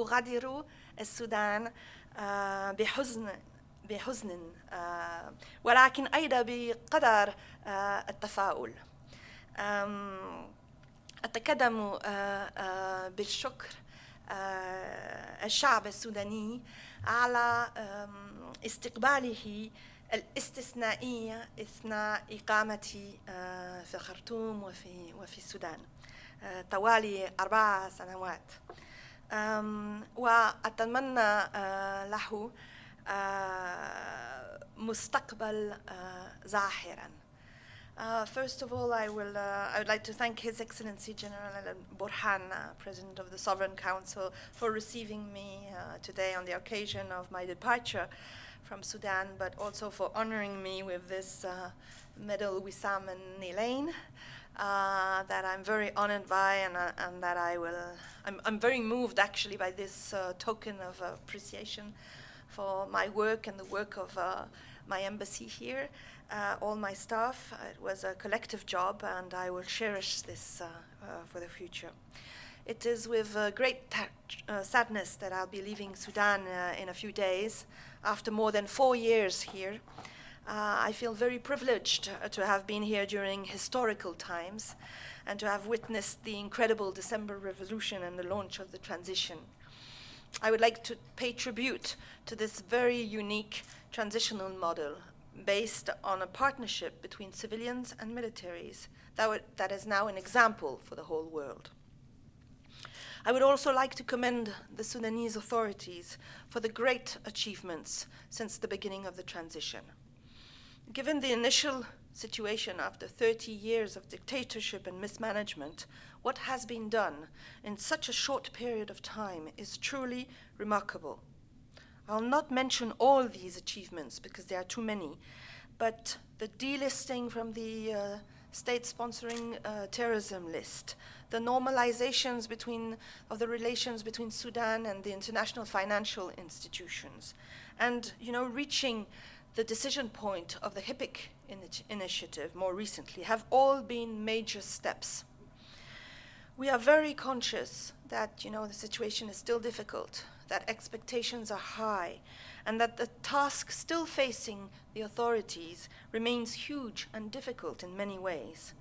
أغادر السودان بحزن ولكن أيضا بقدر التفاؤل. أتقدم بالشكر الشعب السوداني على استقباله الاستثنائي أثناء إقامتي في الخرطوم وفي السودان طوال 4 سنوات. وأتمنى له مستقبل زاهرا. First of all, I would like to thank His Excellency General البرهان, President of the Sovereign Council, for receiving me today on the occasion of my departure from Sudan, but also for honoring me with this medal Wesam and Neileen that I'm very honored by, and that I'm very moved actually by this token of appreciation for my work and the work of my embassy here. All my staff. It was a collective job, and I will cherish this for the future. It is with great sadness that I'll be leaving Sudan in a few days. After more than 4 years here, I feel very privileged to have been here during historical times and to have witnessed the incredible December Revolution and the launch of the transition. I would like to pay tribute to this very unique transitional model based on a partnership between civilians and militaries that is now an example for the whole world. I would also like to commend the Sudanese authorities for the great achievements since the beginning of the transition. Given the initial situation after 30 years of dictatorship and mismanagement, what has been done in such a short period of time is truly remarkable. I'll not mention all these achievements because there are too many, but the delisting from the state-sponsoring terrorism list, the normalizations of the relations between Sudan and the international financial institutions, and reaching the decision point of the HIPC initiative more recently have all been major steps. We are very conscious that the situation is still difficult, that expectations are high, and that the task still facing the authorities remains huge and difficult in many ways.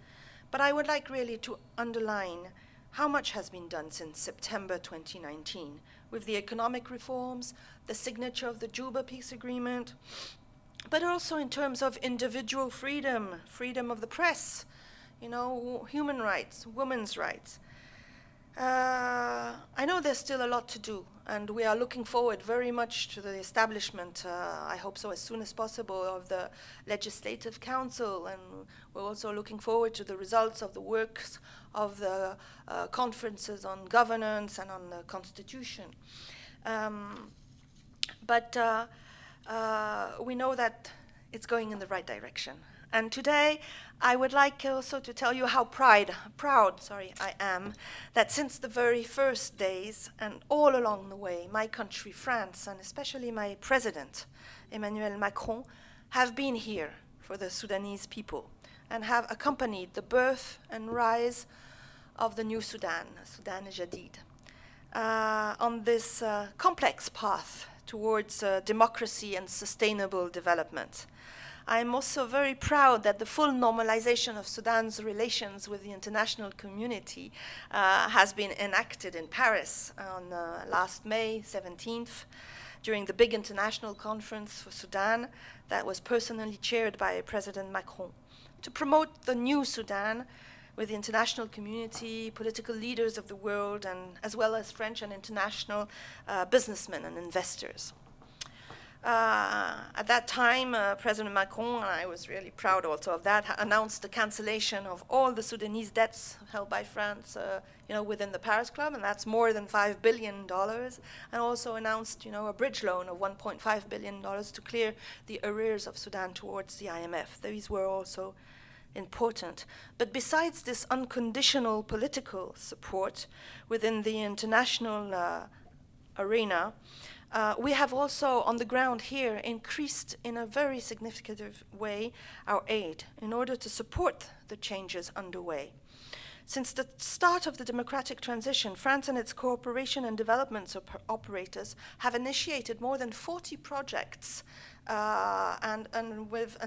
But I would like really to underline how much has been done since September 2019 with the economic reforms, the signature of the Juba Peace Agreement, but also in terms of individual freedom, freedom of the press, human rights, women's rights. I know there's still a lot to do, and we are looking forward very much to the establishment, I hope so as soon as possible, of the Legislative Council, and we're also looking forward to the results of the works of the conferences on governance and on the constitution. But we know that it's going in the right direction. And today, I would like also to tell you how proud I am that since the very first days and all along the way, my country, France, and especially my president, Emmanuel Macron, have been here for the Sudanese people and have accompanied the birth and rise of the new Sudan, Sudan Jadid, on this complex path towards democracy and sustainable development. I'm also very proud that the full normalization of Sudan's relations with the international community has been enacted in Paris on last May 17th during the big international conference for Sudan that was personally chaired by President Macron to promote the new Sudan with the international community, political leaders of the world, and as well as French and international businessmen and investors. At that time, President Macron, and I was really proud also of that, announced the cancellation of all the Sudanese debts held by France, within the Paris Club, and that's more than $5 billion, and also announced, a bridge loan of $1.5 billion to clear the arrears of Sudan towards the IMF. These were also important. But besides this unconditional political support within the international arena, we have also, on the ground here, increased in a very significant way our aid in order to support the changes underway. Since the start of the democratic transition, France and its cooperation and development operators have initiated more than 40 projects, and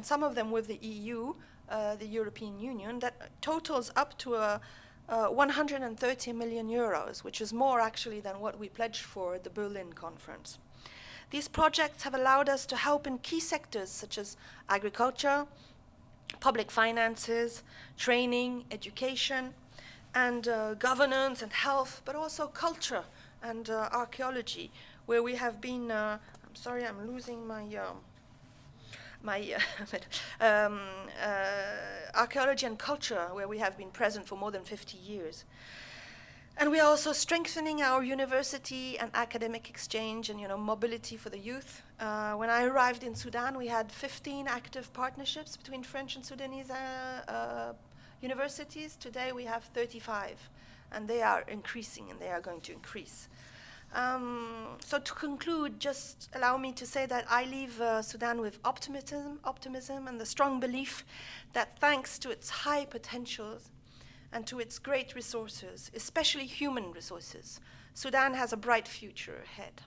some of them with the EU, the European Union, that totals up to 130 million euros, which is more actually than what we pledged for at the Berlin conference. These projects have allowed us to help in key sectors such as agriculture, public finances, training, education, and governance and health, but also culture and archaeology, where we have been, I'm sorry, I'm losing my archaeology and culture, where we have been present for more than 50 years. And we are also strengthening our university and academic exchange and mobility for the youth. When I arrived in Sudan, we had 15 active partnerships between French and Sudanese universities. Today we have 35, and they are increasing, and they are going to increase. So to conclude, just allow me to say that I leave Sudan with optimism and the strong belief that thanks to its high potentials and to its great resources, especially human resources, Sudan has a bright future ahead.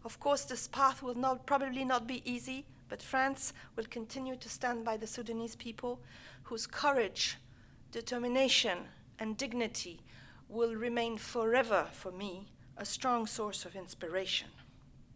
Of course, this path will probably not be easy, but France will continue to stand by the Sudanese people, whose courage, determination, and dignity will remain forever, for me, a strong source of inspiration.